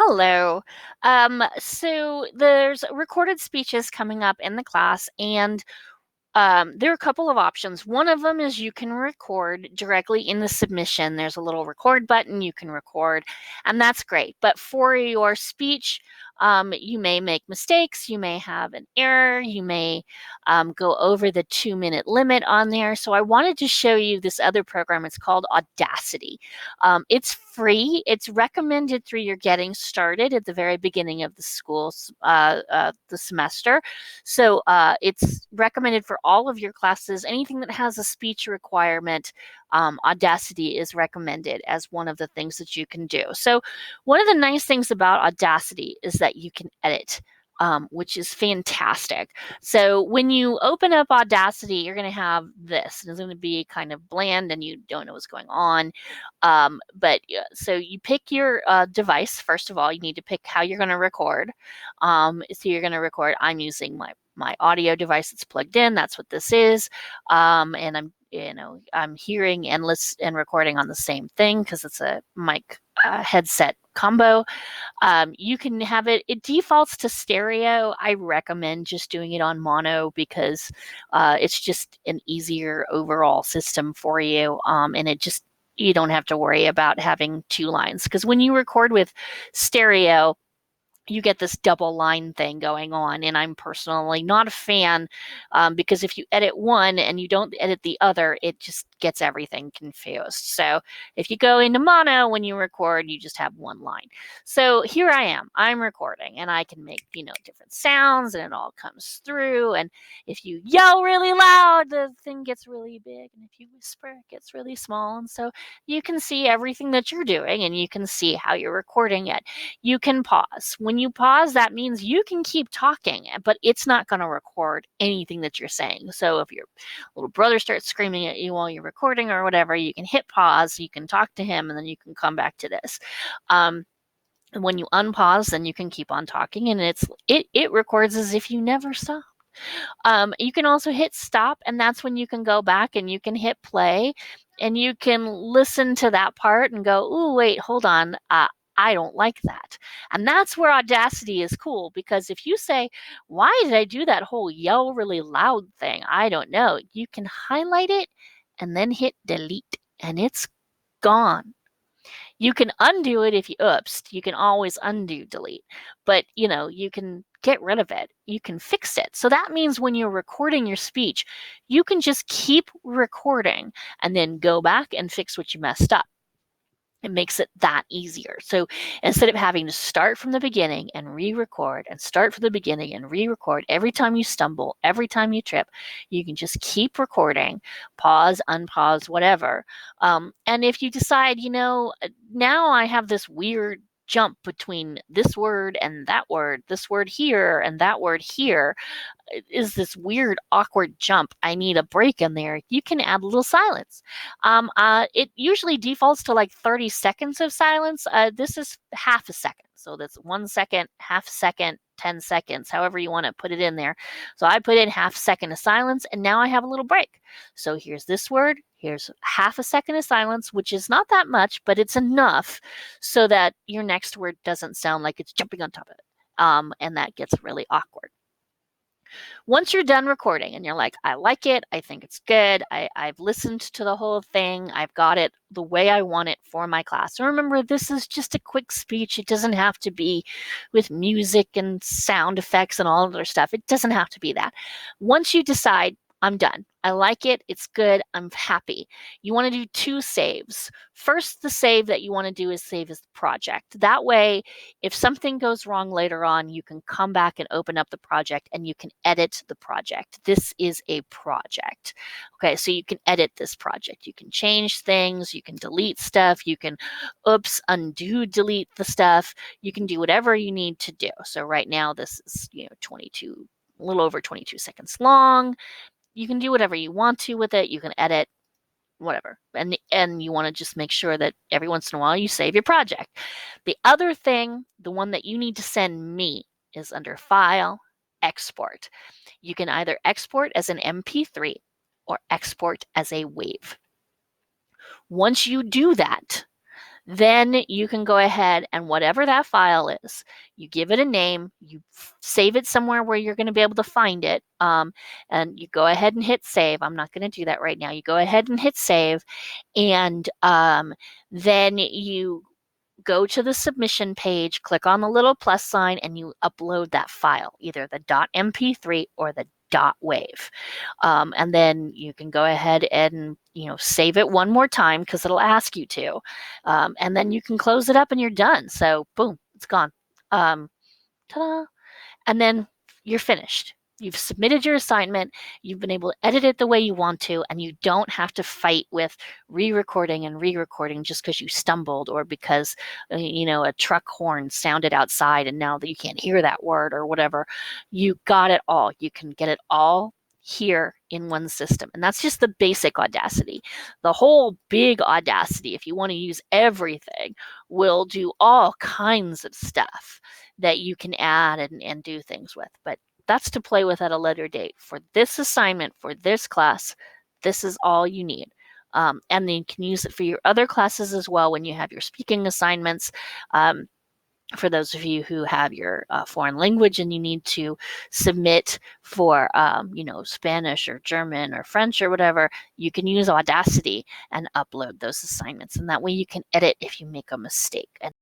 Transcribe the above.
Hello. So there's recorded speeches coming up in the class, and there are a couple of options. One of them is you can record directly in the submission. There's a little record button you can record, and that's great. But for your speech, you may make mistakes, you may have an error, you may go over the 2-minute limit on there. So I wanted to show you this other program. It's called Audacity. It's free. It's recommended through your getting started at the very beginning of the the semester. So it's recommended for all of your classes. Anything that has a speech requirement, Audacity is recommended as one of the things that you can do. So one of the nice things about Audacity is that you can edit. Which is fantastic. So when you open up Audacity, you're going to have this. It's going to be kind of bland and you don't know what's going on. So you pick your device. First of all, you need to pick how you're going to record. So you're going to record. I'm using my audio device that's plugged in. That's what this is. And I'm hearing and recording on the same thing because it's a mic headset combo. You can have it defaults to stereo. I recommend just doing it on mono because it's just an easier overall system for you. And you don't have to worry about having two lines, because when you record with stereo, you get this double line thing going on, and I'm personally not a fan because if you edit one and you don't edit the other, it just gets everything confused. So if you go into mono when you record, you just have one line. So here I'm recording, and I can make different sounds, and it all comes through. And if you yell really loud, the thing gets really big, and if you whisper, it gets really small. And so you can see everything that you're doing, and you can see how you're recording it. You can pause. When you pause, that means you can keep talking, but it's not going to record anything that you're saying. So if your little brother starts screaming at you while you're recording or whatever, you can hit pause, you can talk to him, and then you can come back to this. When you unpause, then you can keep on talking, and it records as if you never stopped. You can also hit stop, and that's when you can go back and you can hit play, and you can listen to that part and go, "Ooh, wait, hold on. I don't like that." And that's where Audacity is cool, because if you say, "Why did I do that whole yell really loud thing? I don't know," you can highlight it and then hit delete, and it's gone. You can undo it if you can always undo delete, but you can get rid of it. You can fix it. So that means when you're recording your speech, you can just keep recording and then go back and fix what you messed up. It makes it that easier. So instead of having to start from the beginning and re-record and start from the beginning and re-record every time you stumble, every time you trip, you can just keep recording, pause, unpause, whatever. And if you decide, now I have this weird jump between this word and that word, this word here and that word here, is this weird, awkward jump. I need a break in there. You can add a little silence. It usually defaults to like 30 seconds of silence. This is half a second. So that's 1 second, half a second, 10 seconds, however you want to put it in there. So I put in half a second of silence, and now I have a little break. So here's this word. Here's half a second of silence, which is not that much, but it's enough so that your next word doesn't sound like it's jumping on top of it. And that gets really awkward. Once you're done recording and you're like, I like it, I think it's good, I've listened to the whole thing, I've got it the way I want it for my class. So remember, this is just a quick speech. It doesn't have to be with music and sound effects and all other stuff. It doesn't have to be that. Once you decide, I'm done, I like it, it's good, I'm happy, you want to do 2 saves. First, the save that you want to do is save as the project. That way, if something goes wrong later on, you can come back and open up the project and you can edit the project. This is a project. Okay, so you can edit this project. You can change things, you can delete stuff, you can undo, delete the stuff. You can do whatever you need to do. So right now, this is, 22, a little over 22 seconds long. You can do whatever you want to with it. You can edit, whatever. And you want to just make sure that every once in a while you save your project. The other thing, the one that you need to send me, is under File, Export. You can either export as an MP3 or export as a WAV. Once you do that, Then you can go ahead and whatever that file is, you give it a name, you save it somewhere where you're going to be able to find it, and you go ahead and hit save. I'm not going to do that right now. You go ahead and hit save, and then you go to the submission page, click on the little plus sign, and you upload that file, either the .mp3 or the .wave. And then you can go ahead and save it one more time because it'll ask you to, and then you can close it up and you're done. So boom, it's gone. Ta-da! And then you're finished. You've submitted your assignment, you've been able to edit it the way you want to, and you don't have to fight with re-recording and re-recording just because you stumbled or because a truck horn sounded outside and now that you can't hear that word or whatever. You got it all. You can get it all here in one system. And that's just the basic Audacity. The whole big Audacity, if you want to use everything, will do all kinds of stuff that you can add and do things with. But that's to play with at a later date. For this assignment, for this class, this is all you need. And then you can use it for your other classes as well when you have your speaking assignments. For those of you who have your foreign language and you need to submit for, Spanish or German or French or whatever, you can use Audacity and upload those assignments. And that way you can edit if you make a mistake. And